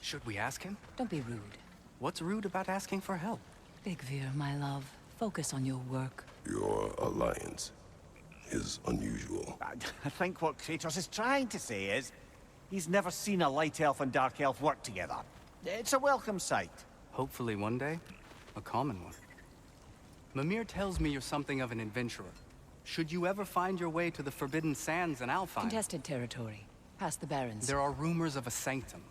Should we ask him? Don't be rude. What's rude about asking for help? Big Veer, my love. Focus on your work. Your alliance is unusual. I think what Kratos is trying to say is, he's never seen a light elf and dark elf work together. It's a welcome sight. Hopefully one day, a common one. Mimir tells me you're something of an adventurer. Should you ever find your way to the Forbidden Sands in Alfheim... Contested territory. Past the Barrens. There are rumors of a sanctum,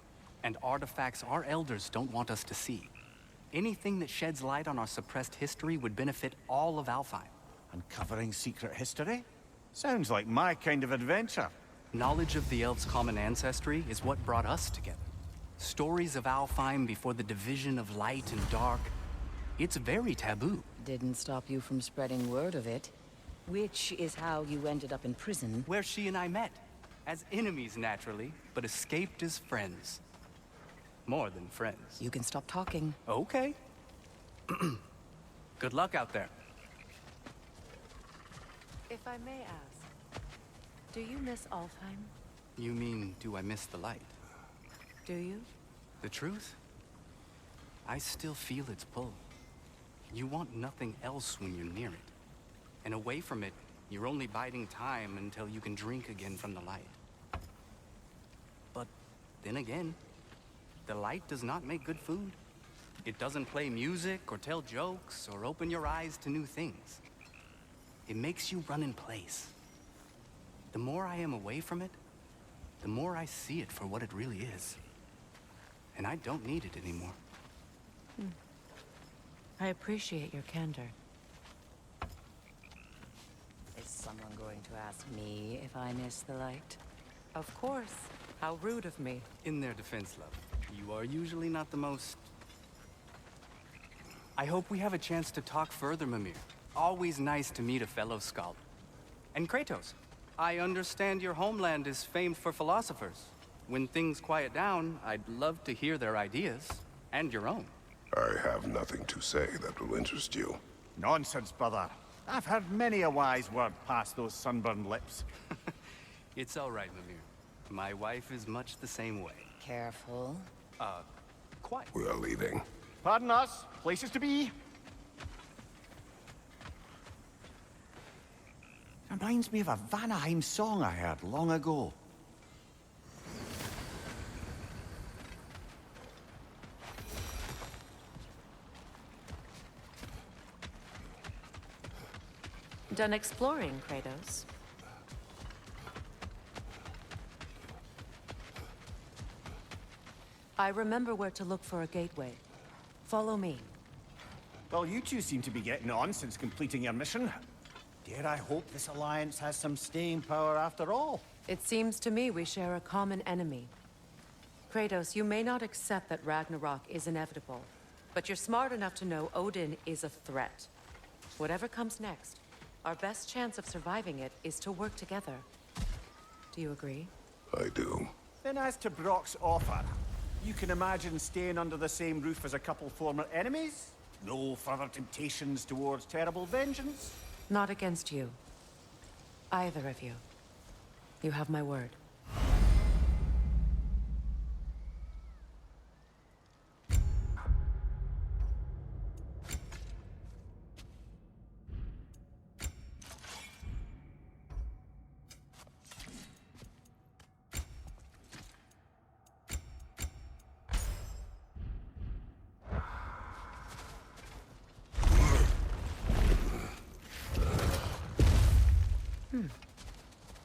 and artifacts our elders don't want us to see. Anything that sheds light on our suppressed history would benefit all of Alfheim. Uncovering secret history? Sounds like my kind of adventure. Knowledge of the elves' common ancestry is what brought us together. Stories of Alfheim before the division of light and dark. It's very taboo. Didn't stop you from spreading word of it. Which is how you ended up in prison. Where she and I met. As enemies, naturally, but escaped as friends. More than friends. You can stop talking. Okay. Good luck out there. If I may ask, do you miss Alfheim? You mean, do I miss the light? Do you? The truth? I still feel its pull. You want nothing else when you're near it. And away from it, you're only biding time until you can drink again from the light. But then again, the light does not make good food. It doesn't play music or tell jokes or open your eyes to new things. It makes you run in place. The more I am away from it, the more I see it for what it really is. And I don't need it anymore. I appreciate your candor. Is someone going to ask me if I miss the light? Of course. How rude of me. In their defense, love, you are usually not the most... I hope we have a chance to talk further, Mimir. Always nice to meet a fellow scholar. And Kratos, I understand your homeland is famed for philosophers. When things quiet down, I'd love to hear their ideas. And your own. I have nothing to say that will interest you. Nonsense, brother. I've heard many a wise word past those sunburned lips. It's all right, Mimir. My wife is much the same way. Careful. Quiet. We are leaving. Pardon us. Places to be. Reminds me of a Vanaheim song I heard long ago. Done exploring, Kratos? I remember where to look for a gateway. Follow me. Well, you two seem to be getting on since completing your mission. Dare I hope this alliance has some staying power after all? It seems to me we share a common enemy. Kratos, you may not accept that Ragnarok is inevitable, but you're smart enough to know Odin is a threat. Whatever comes next, our best chance of surviving it is to work together. Do you agree? I do. Then as to Brock's offer, you can imagine staying under the same roof as a couple former enemies? No further temptations towards terrible vengeance? Not against you. Either of you. You have my word.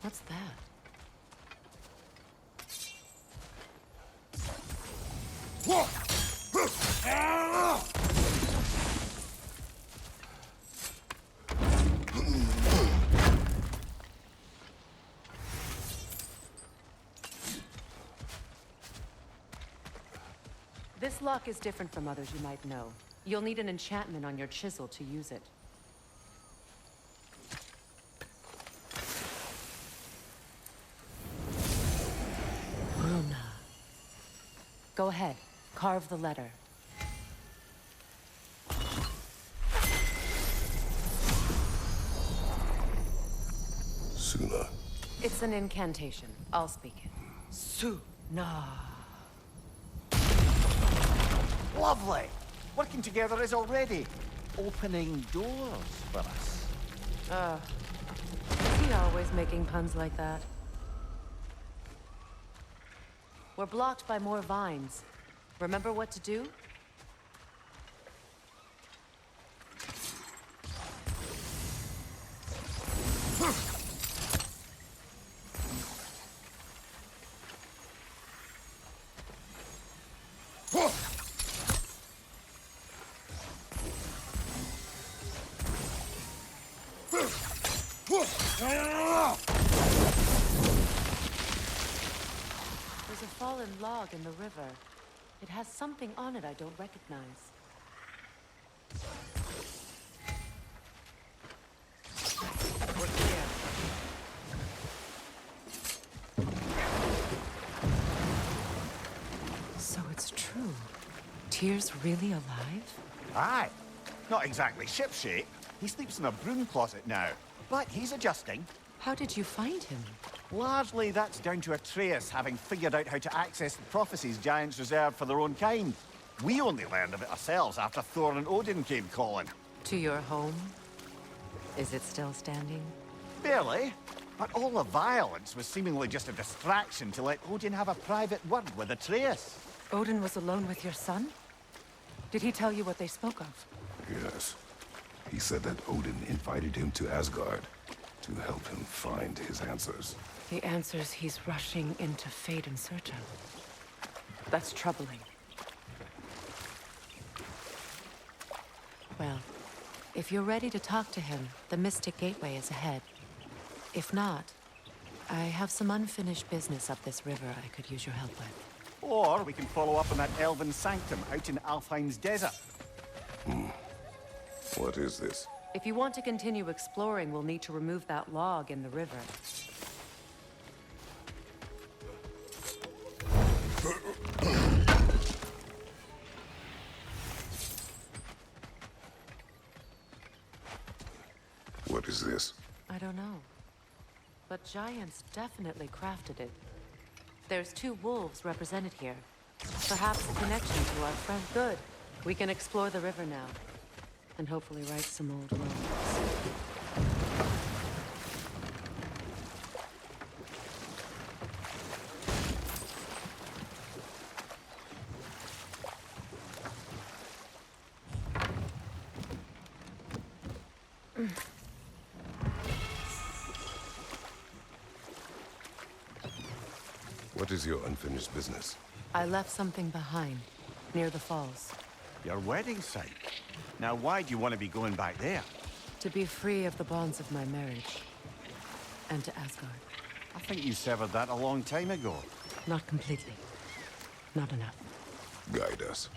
What's that? This lock is different from others you might know. You'll need an enchantment on your chisel to use it. Go ahead. Carve the letter. Suna. It's an incantation. I'll speak it. Suna. Lovely! Working together is already opening doors for us. Is he always making puns like that? We're blocked by more vines. Remember what to do? There's a fallen log in the river. It has something on it I don't recognize. We're clear. So it's true. Tyr's really alive? Aye. Not exactly shipshape. He sleeps in a broom closet now. But he's adjusting. How did you find him? Largely, that's down to Atreus having figured out how to access the prophecies giants reserved for their own kind. We only learned of it ourselves after Thor and Odin came calling. To your home? Is it still standing? Barely. But all the violence was seemingly just a distraction to let Odin have a private word with Atreus. Odin was alone with your son? Did he tell you what they spoke of? Yes. He said that Odin invited him to Asgard to help him find his answers. The answers he's rushing into fate in search of. That's troubling. Well, if you're ready to talk to him, the Mystic Gateway is ahead. If not, I have some unfinished business up this river I could use your help with. Or we can follow up on that elven sanctum out in Alfheim's desert. What is this? If you want to continue exploring, we'll need to remove that log in the river. What is this? I don't know. But giants definitely crafted it. There's 2 wolves represented here. Perhaps a connection to our friend. Good. We can explore the river now. And hopefully right some old wrongs. What is your unfinished business? I left something behind, near the falls. Your wedding site. Now, why do you want to be going back there? To be free of the bonds of my marriage. And to Asgard. I think you severed that a long time ago. Not completely. Not enough. Guide us.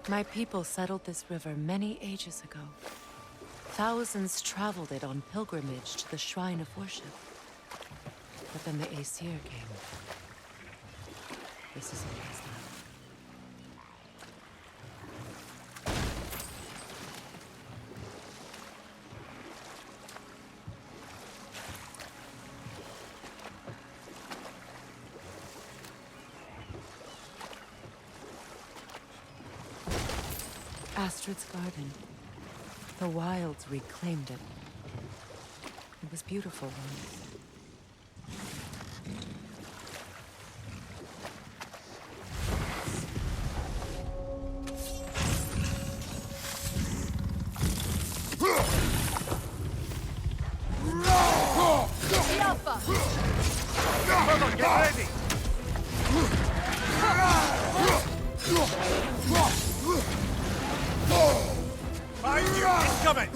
My people settled this river many ages ago. Thousands traveled it on pilgrimage to the shrine of worship. But then the Aesir came. This is always that. Astrid's garden. The wilds reclaimed it. It was beautiful once. Brother, get ready! Find you! He's coming!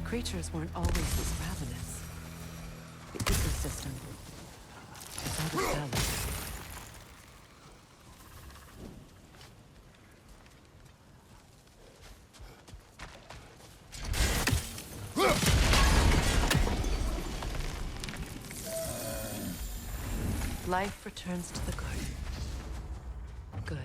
Creatures weren't always this ravenous. The ecosystem is out of balance. Life returns to the garden. Good.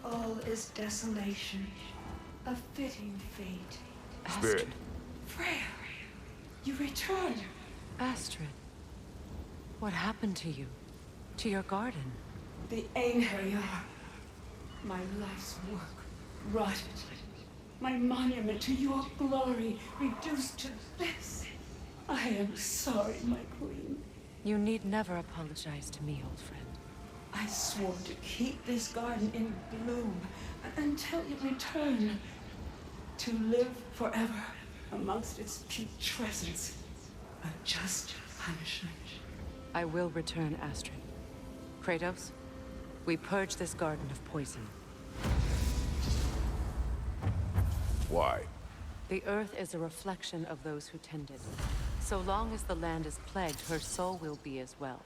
All is desolation, a fitting fate. Spirit. Freya, you return. Astrid, what happened to you? To your garden? The anger, my life's work rotted. My monument to your glory reduced to this. I am sorry, my queen. You need never apologize to me, old friend. I swore to keep this garden in bloom until you return. To live forever amongst its putrescence. A just punishment. I will return, Astrid. Kratos, we purge this garden of poison. Why? The earth is a reflection of those who tend it. So long as the land is plagued, her soul will be as well.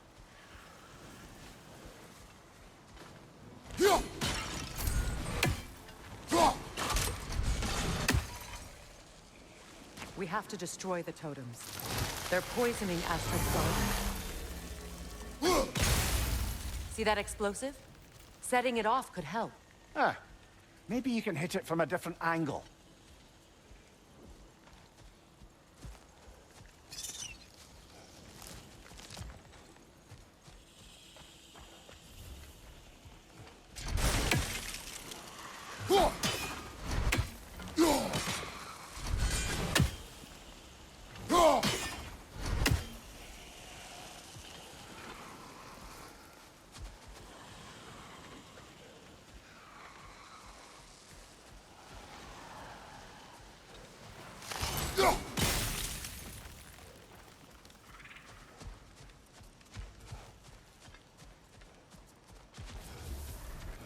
We have to destroy the totems. They're poisoning Astrid's garden. See that explosive? Setting it off could help. Ah, maybe you can hit it from a different angle.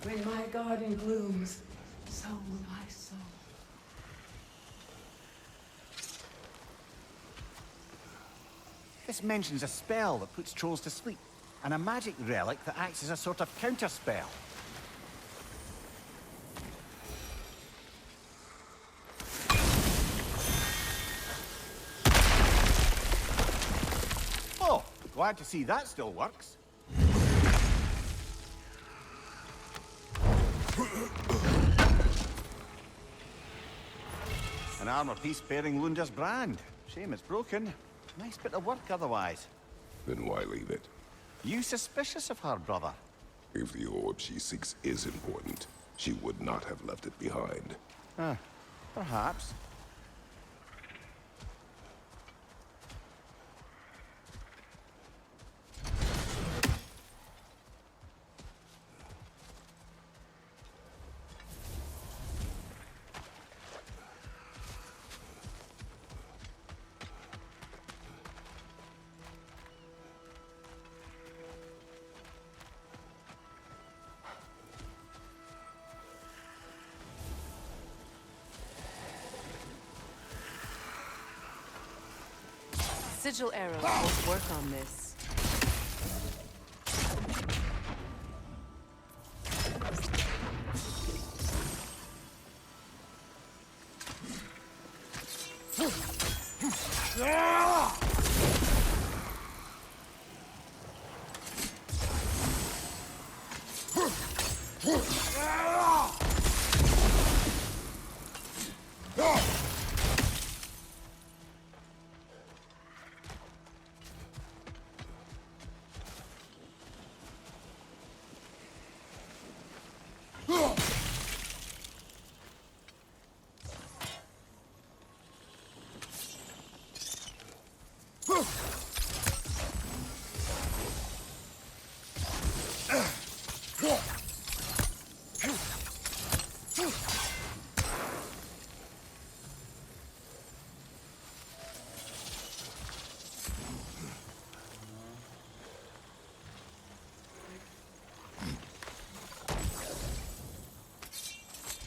When my garden blooms, so will my soul. This mentions a spell that puts trolls to sleep, and a magic relic that acts as a sort of counterspell. Oh, glad to see that still works. An armor piece bearing Lunda's brand. Shame it's broken. Nice bit of work otherwise. Then why leave it? You suspicious of her, brother? If the orb she seeks is important, she would not have left it behind. Perhaps. Sigil arrows won't work on this.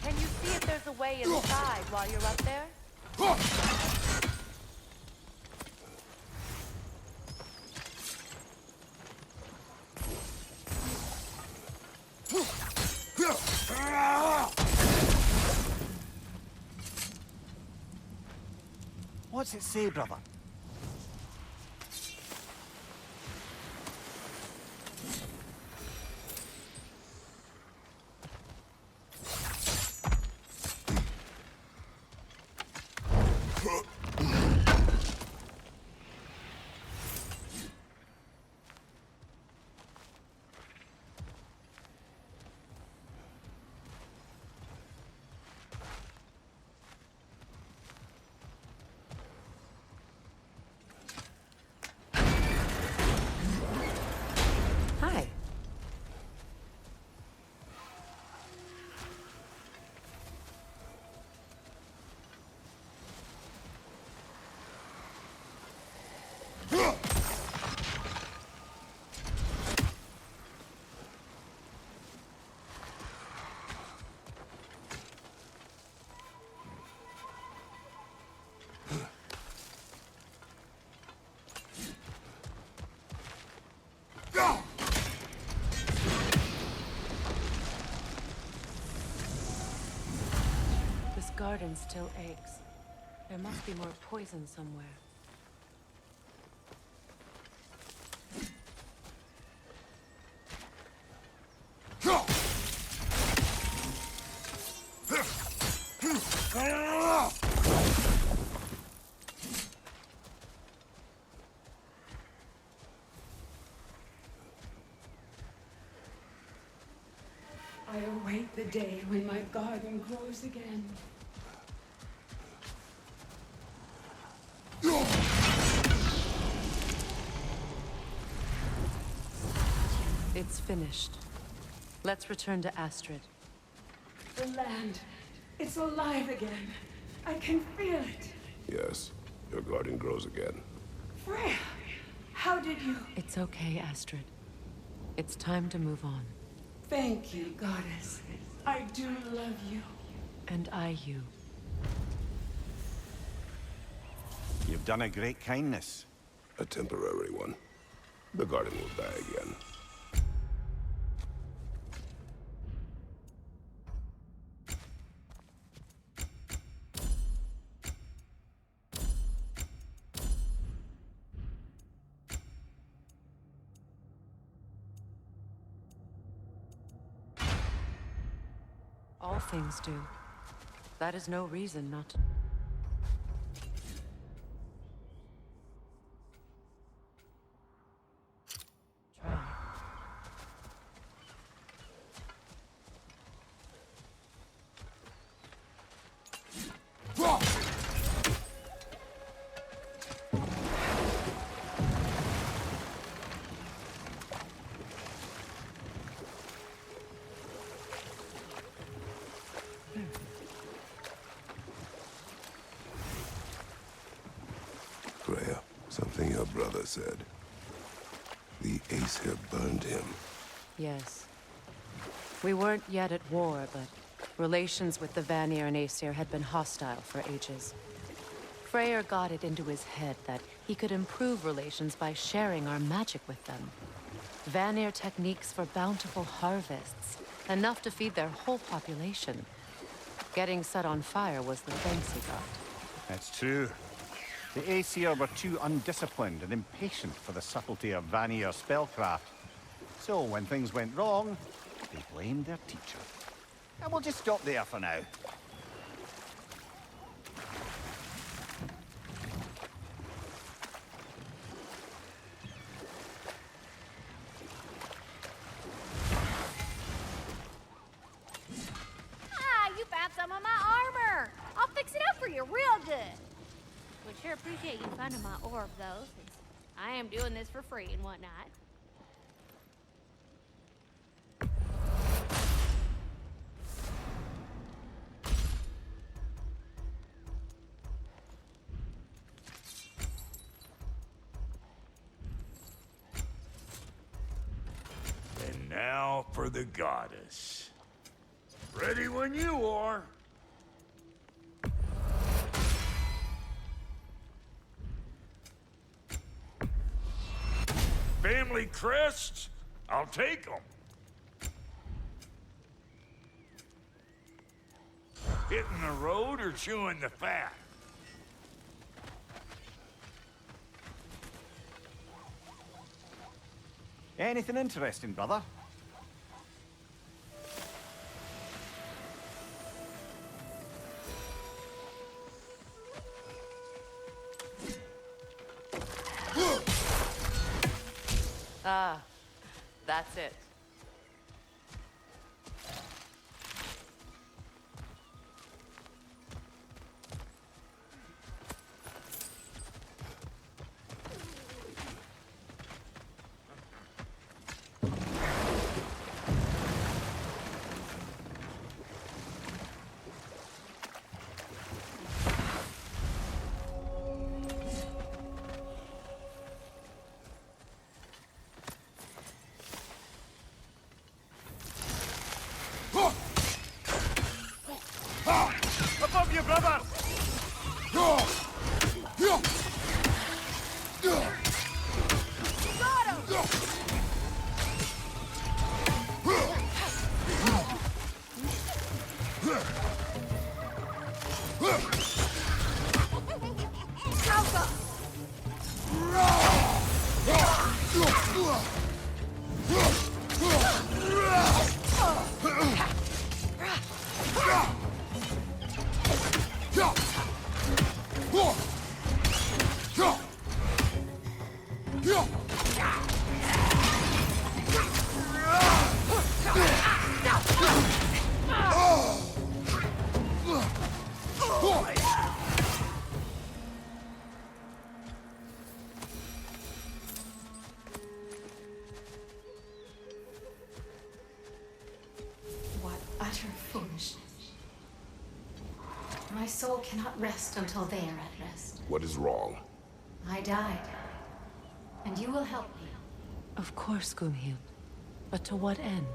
Can you see if there's a way inside while you're up there? What's it say, brother? Hi. This garden still aches. There must be more poison somewhere. I await the day when my garden grows again. It's finished. Let's return to Astrid. The land, it's alive again. I can feel it. Yes, your garden grows again. Freya, how did you? It's okay, Astrid. It's time to move on. Thank you, goddess. I do love you. And I you. You've done a great kindness. A temporary one. The garden will die again. All things do. That is no reason not to. brother said. The Aesir burned him. Yes. We weren't yet at war, but relations with the Vanir and Aesir had been hostile for ages. Freyr got it into his head that he could improve relations by sharing our magic with them. Vanir techniques for bountiful harvests, enough to feed their whole population. Getting set on fire was the thanks he got. That's true. The Aesir were too undisciplined and impatient for the subtlety of Vanir spellcraft. So when things went wrong, they blamed their teacher. And we'll just stop there for now. You found some of my armor. I'll fix it up for you real good. Would sure appreciate you finding my orb, though, since I am doing this for free and whatnot. And now for the goddess. Ready when you are. Family crests? I'll take them. Hitting the road or chewing the fat? Anything interesting, brother? Ah, that's it. Above you, brother! What utter foolishness. My soul cannot rest until they are at rest. What is wrong? I died. And you will help me. Of course, Gunhild. But to what end?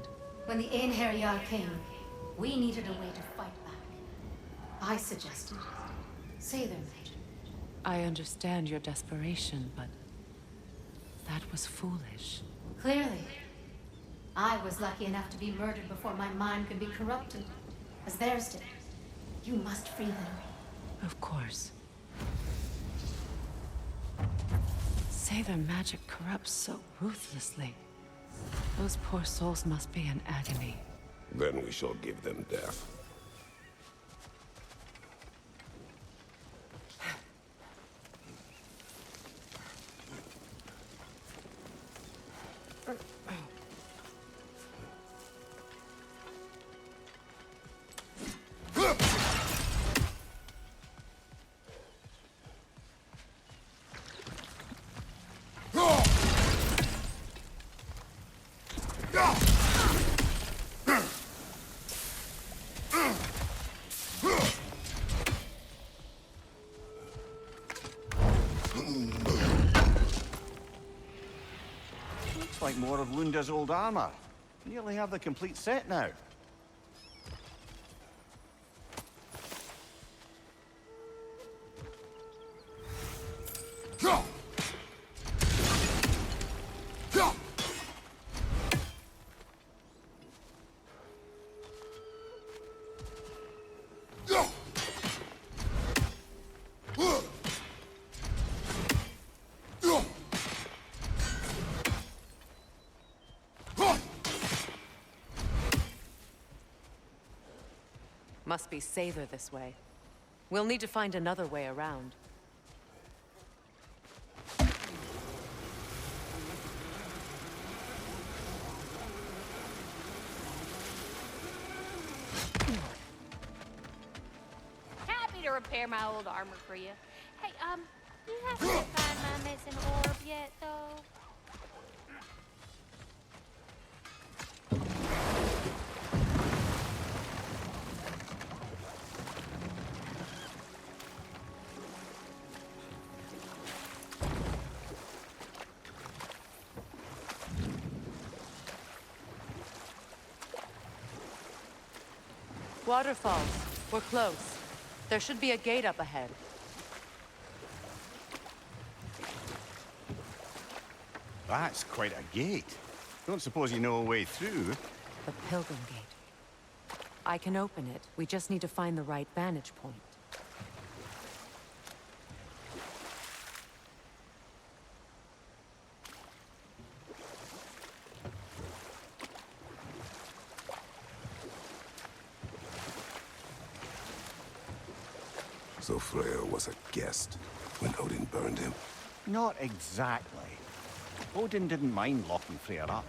When the Einherjar came, we needed a way to fight back. I suggested say their magic. I understand your desperation, but that was foolish. Clearly. I was lucky enough to be murdered before my mind could be corrupted, as theirs did. You must free them. Of course. Say their magic corrupts so ruthlessly. Those poor souls must be in agony. Then we shall give them death. like more of Lunda's old armor. Nearly have the complete set now. Must be safer this way. We'll need to find another way around. Happy to repair my old armor for you. Hey, you haven't find my missing orb yet, though? Waterfalls. We're close. There should be a gate up ahead. That's quite a gate. Don't suppose you know a way through? The Pilgrim Gate. I can open it. We just need to find the right vantage point. So Freyr was a guest when Odin burned him. Not exactly. Odin didn't mind locking Freyr up.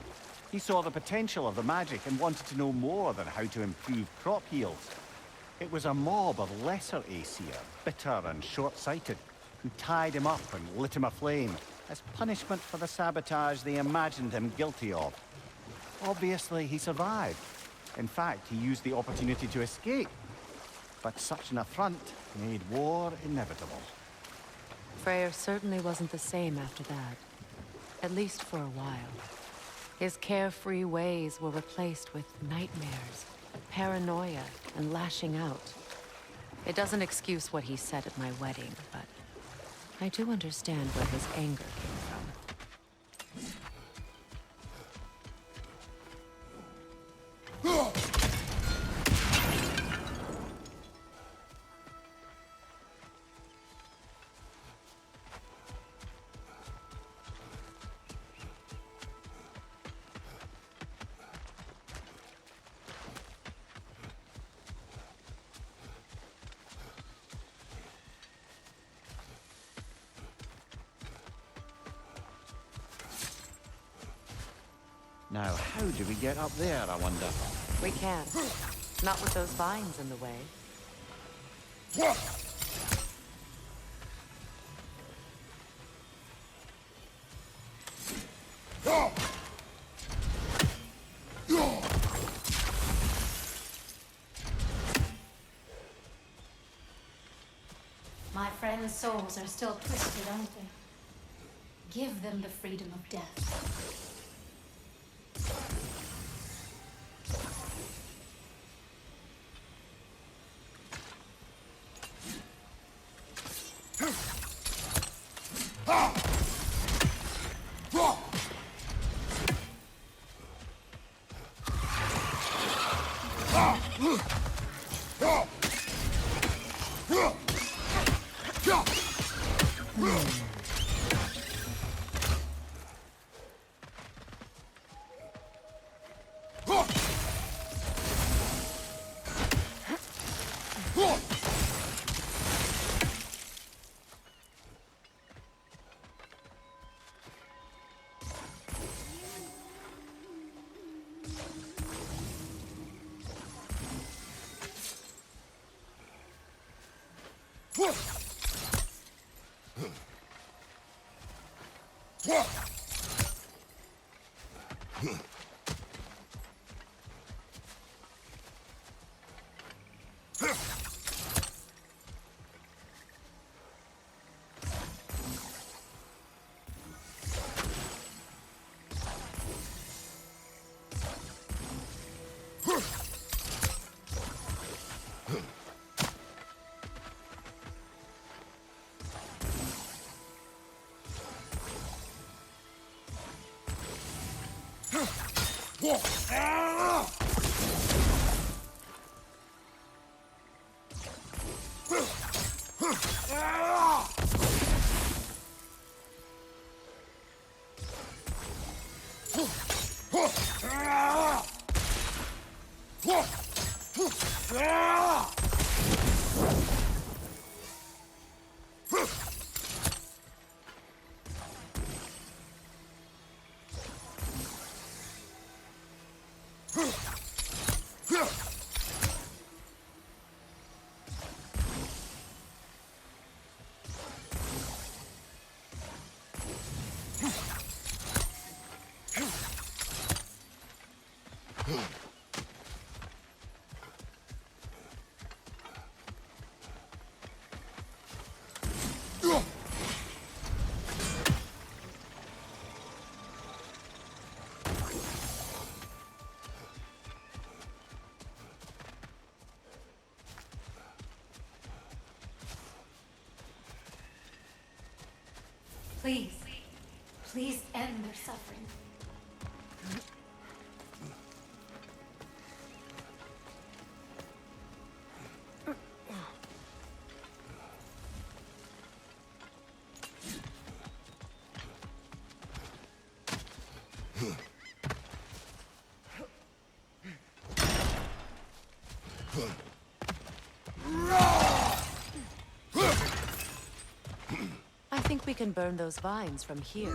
He saw the potential of the magic and wanted to know more than how to improve crop yields. It was a mob of lesser Aesir, bitter and short-sighted, who tied him up and lit him aflame as punishment for the sabotage they imagined him guilty of. Obviously, he survived. In fact, he used the opportunity to escape. But such an affront made war inevitable. Freyr certainly wasn't the same after that. At least for a while. His carefree ways were replaced with nightmares, paranoia, and lashing out. It doesn't excuse what he said at my wedding, but I do understand where his anger came from. Now, how do we get up there, I wonder? We can't. Not with those vines in the way. My friends' souls are still twisted, aren't they? Give them the freedom of death. Please, please end their suffering. I think we can burn those vines from here.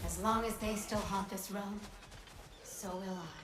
As long as they still haunt this realm, so will I.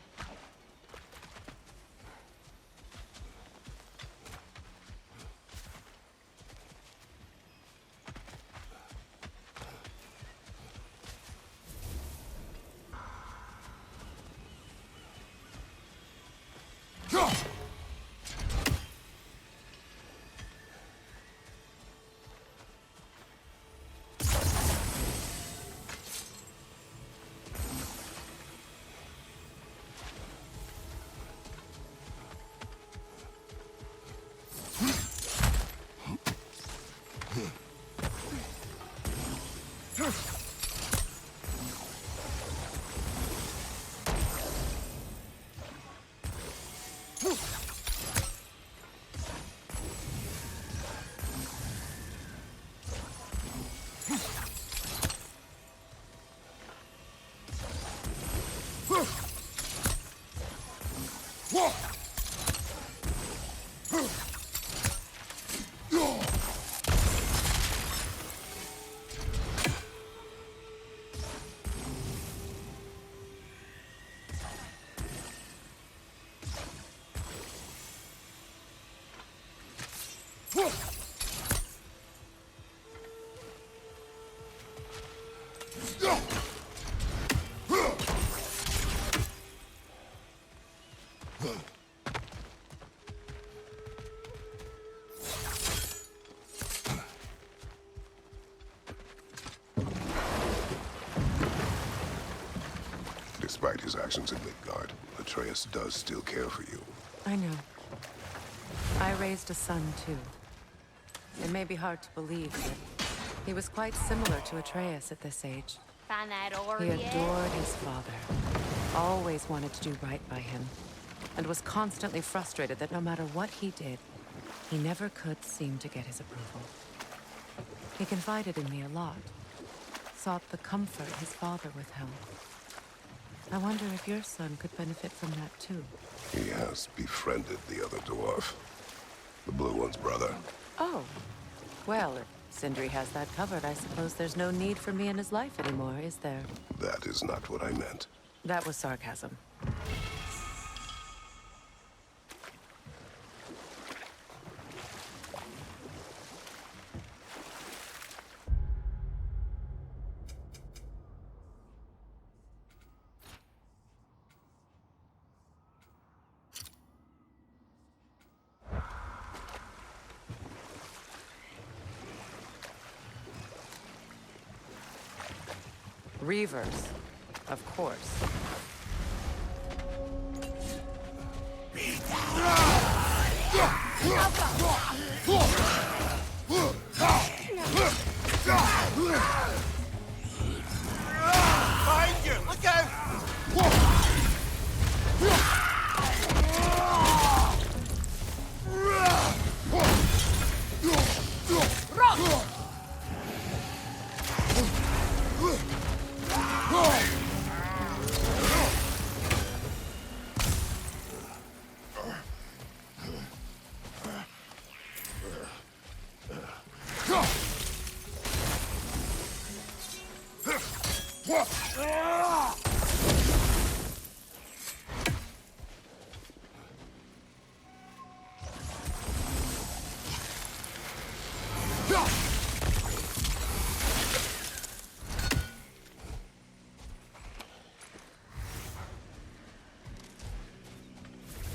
Despite his actions in Midgard, Atreus does still care for you. I know. I raised a son, too. It may be hard to believe, but he was quite similar to Atreus at this age. Find that orb He yet? adored his father, always wanted to do right by him, and was constantly frustrated that no matter what he did, he never could seem to get his approval. He confided in me a lot, sought the comfort his father withheld. I wonder if your son could benefit from that too. He has befriended the other dwarf. The blue one's brother. Oh. Well, if Sindri has that covered, I suppose there's no need for me in his life anymore, is there? That is not what I meant. That was sarcasm. Reavers, of course. Behind you! Look out!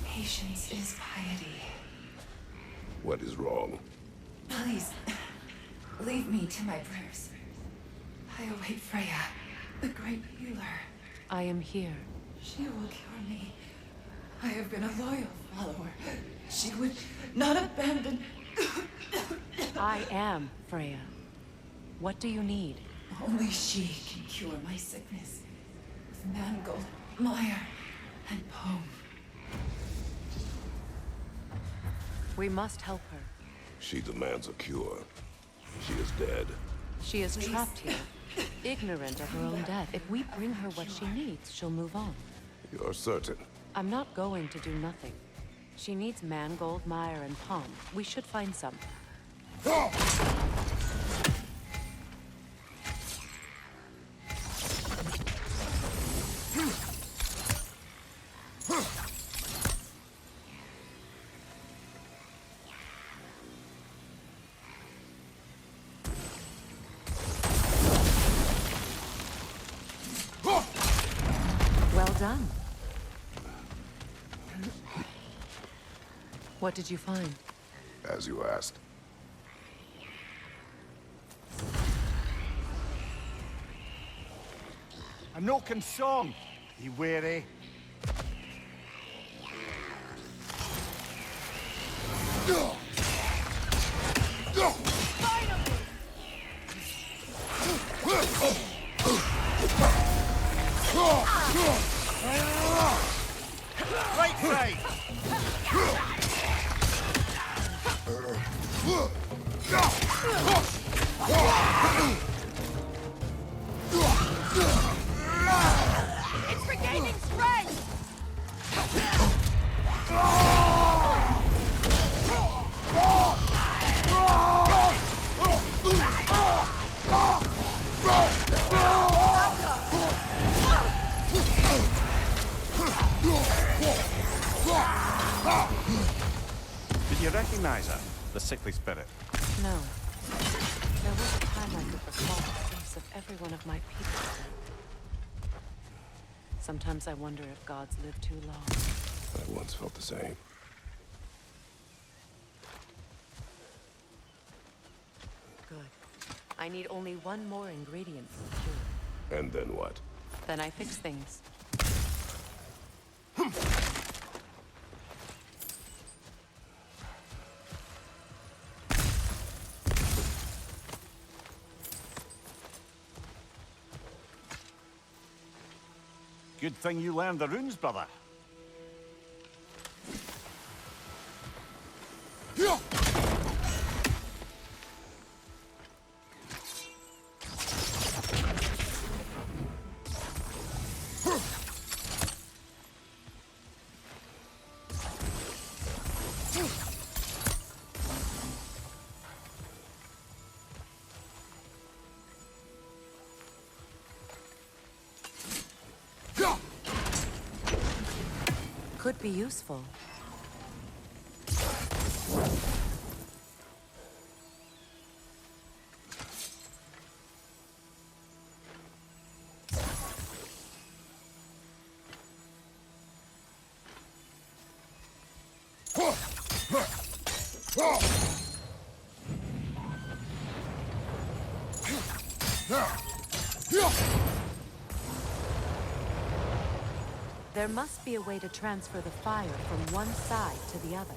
Patience is piety. What is wrong? Please, leave me to my prayers. I await Freya, the great healer. I am here. She will cure me. I have been a loyal follower. She would not abandon... I am Freya. What do you need? Only she can cure my sickness. With mangold, mire, and poem. We must help her. She demands a cure. She is dead. She is trapped here, ignorant of her own death. If we bring her what she needs, she'll move on. You're certain? I'm not going to do nothing. She needs mangold, mire, and palm. We should find some. Well done. What did you find? As you asked. A Noken song. Be wary. Right side. It's regaining strength! Did you recognize her? The sickly spirit? No. There was a time I could recall the face of every one of my people. Sometimes I wonder if gods live too long. I once felt the same. Good. I need only one more ingredient for the cure. And then what? Then I fix things. Good thing you learned the runes, brother. Could be useful. There must be a way to transfer the fire from one side to the other.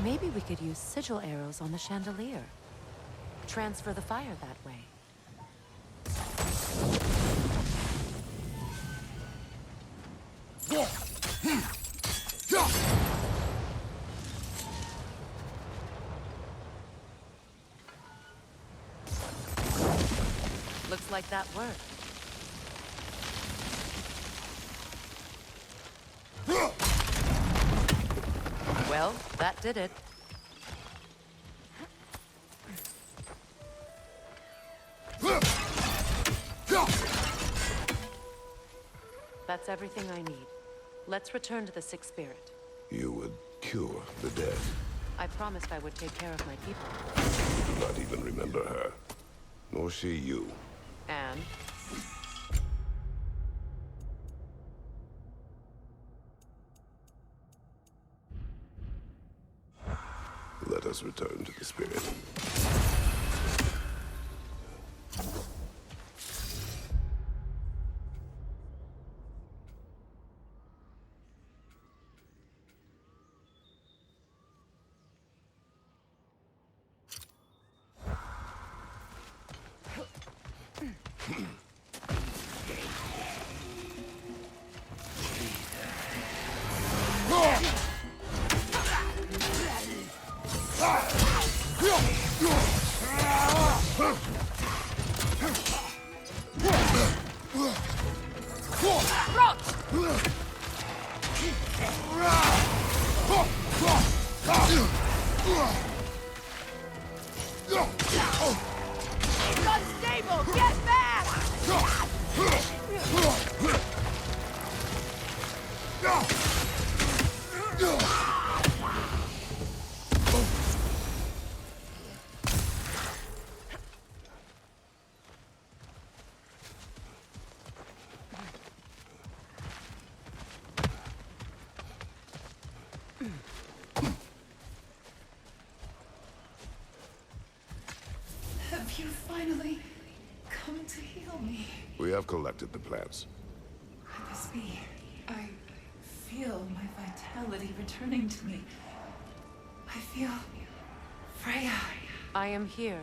Maybe we could use sigil arrows on the chandelier. Transfer the fire that way. Looks like that worked. Well, that did it. That's everything I need. Let's return to the Sick Spirit. You would cure the dead. I promised I would take care of my people. Do not even remember her. Nor she you. And? Let us return to the spirit. Unstable! Get back! Have you finally come to heal me? We have collected the plants. Could this be? I feel my vitality returning to me. I feel Freya. I am here.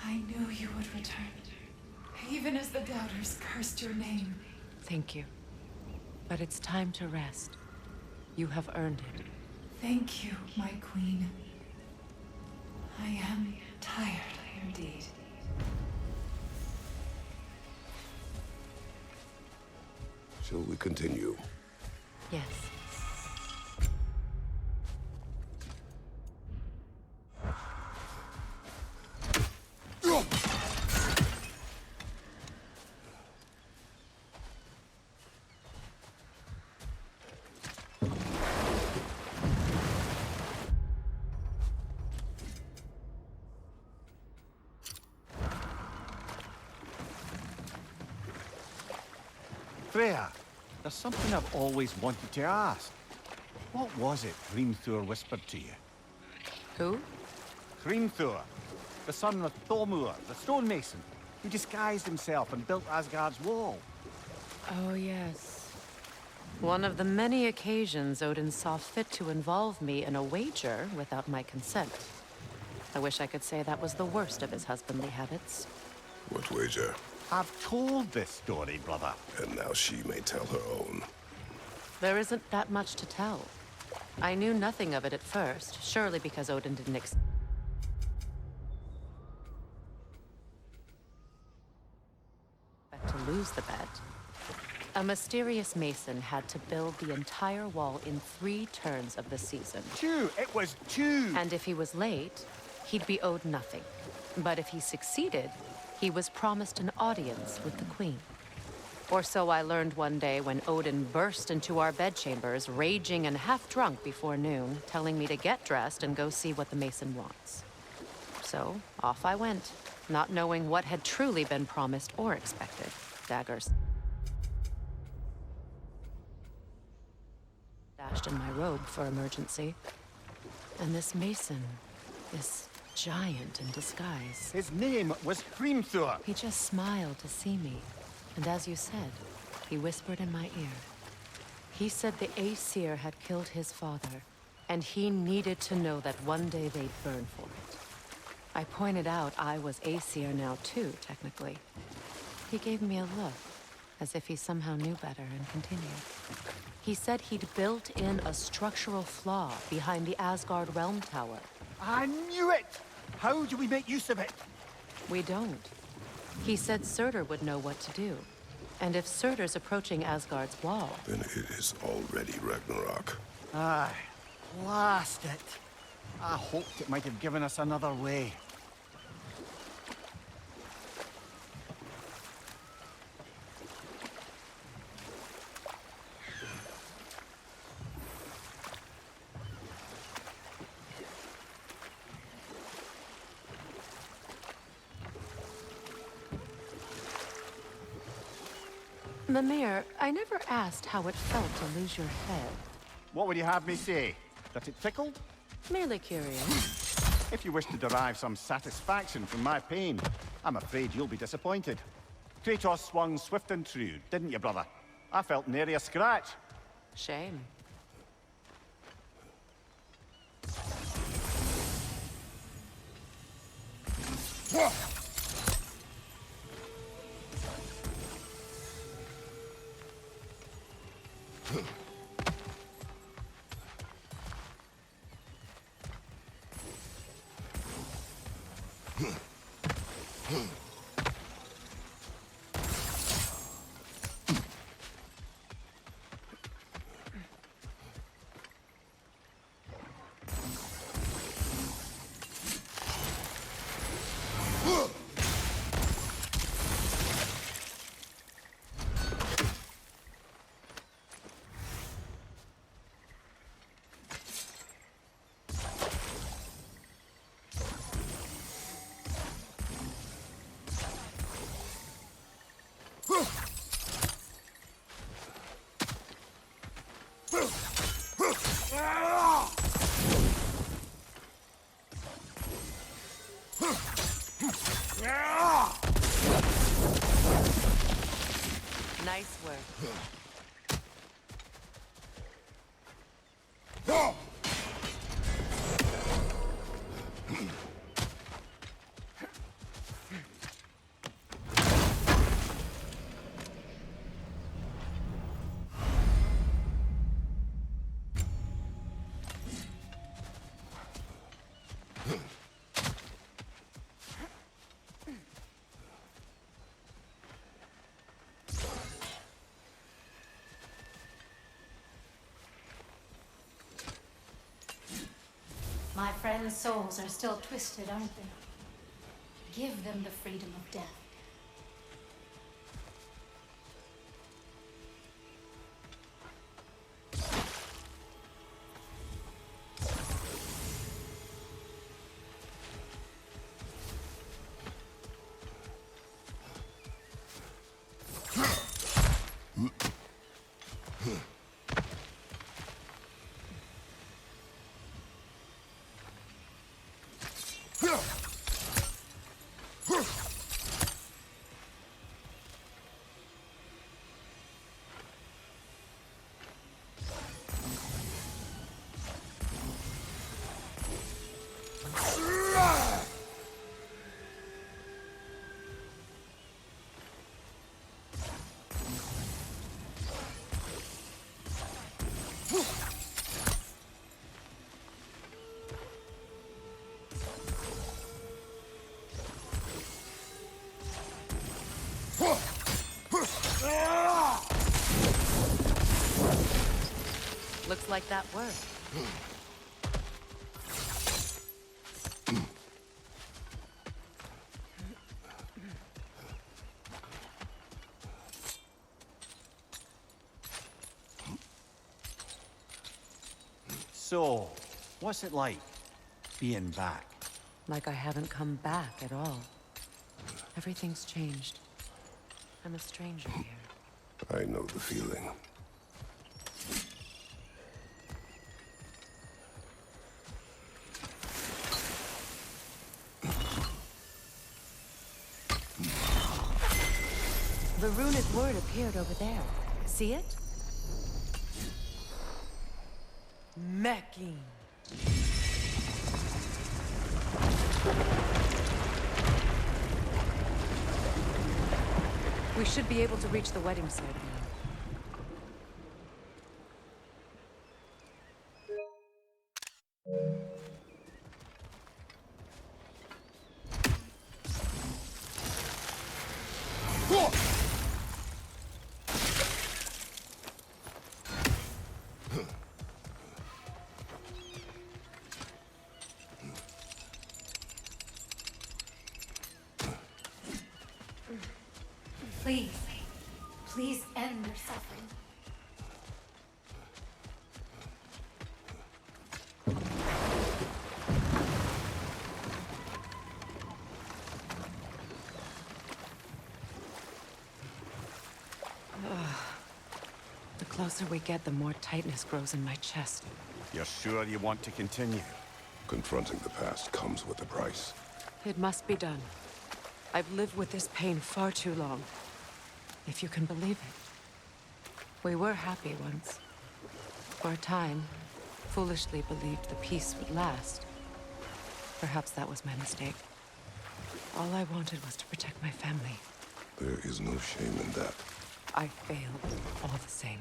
I knew you would return. Even as the doubters cursed your name. Thank you. But it's time to rest. You have earned it. Thank you, my queen. I am tired indeed. Shall we continue? Yes. Freya, there's something I've always wanted to ask. What was it Hrimthur whispered to you? Who? Hrimthur, the son of Thormur, the stonemason, who disguised himself and built Asgard's wall. Oh, yes. One of the many occasions Odin saw fit to involve me in a wager without my consent. I wish I could say that was the worst of his husbandly habits. What wager? I've told this story, brother. And now she may tell her own. There isn't that much to tell. I knew nothing of it at first, surely because Odin didn't expect to lose the bet. A mysterious mason had to build the entire wall in 3 turns of the season. 2! It was 2! And if he was late, he'd be owed nothing. But if he succeeded, he was promised an audience with the queen. Or so I learned one day when Odin burst into our bedchambers, raging and half-drunk before noon, telling me to get dressed and go see what the mason wants. So, off I went, not knowing what had truly been promised or expected. Daggers dashed in my robe for emergency. And this mason, this giant in disguise. His name was Hrimthur. He just smiled to see me. And as you said, he whispered in my ear. He said the Aesir had killed his father, And he needed to know that one day they'd burn for it. I pointed out I was Aesir now too, technically. He gave me a look, as if he somehow knew better, and continued. He said he'd built in a structural flaw behind the Asgard Realm Tower. I knew it! How do we make use of it? We don't. He said Surtur would know what to do. And if Surtur's approaching Asgard's wall... Then it is already Ragnarok. Aye. Blast it. I hoped it might have given us another way. Mimir, I never asked how it felt to lose your head. What would you have me say? That it tickled? Merely curious. If you wish to derive some satisfaction from my pain, I'm afraid you'll be disappointed. Kratos swung swift and true, didn't you, brother? I felt nary a scratch. Shame. Nice work. My friends' souls are still twisted, aren't they? Give them the freedom of death. Looks like that worked. So, what's it like, being back? Like I haven't come back at all. Everything's changed. I'm a stranger here. I know the feeling. The runic word appeared over there. See it? Mekin. We should be able to reach the wedding site now. Please, please end their suffering. The closer we get, the more tightness grows in my chest. You're sure you want to continue? Confronting the past comes with a price. It must be done. I've lived with this pain far too long. If you can believe it. We were happy once. For a time, foolishly believed the peace would last. Perhaps that was my mistake. All I wanted was to protect my family. There is no shame in that. I failed, all the same.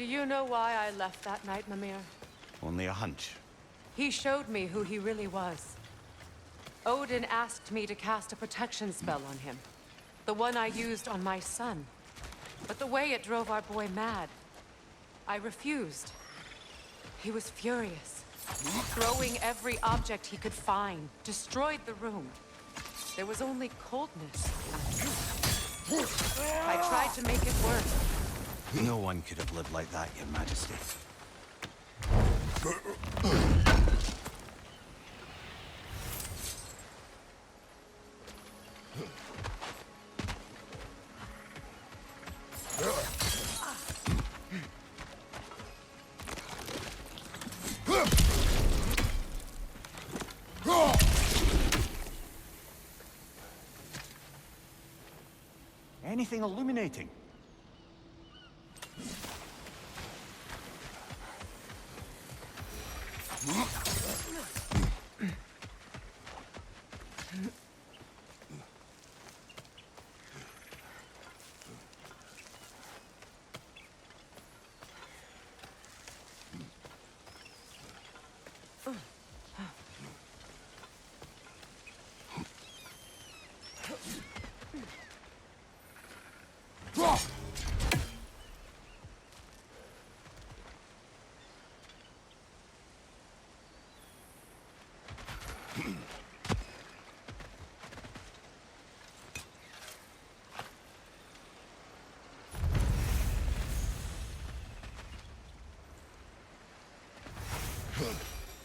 Do you know why I left that night, Mimir? Only a hunch. He showed me who he really was. Odin asked me to cast a protection spell on him. The one I used on my son. But the way it drove our boy mad, I refused. He was furious, throwing every object he could find, destroyed the room. There was only coldness. I tried to make it work. No one could have lived like that, Your Majesty. anything illuminating?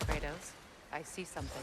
Kratos, I see something.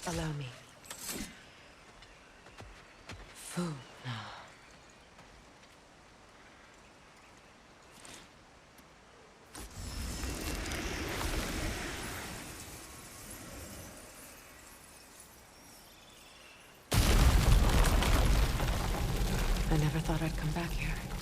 Allow me. Food. I never thought I'd come back here.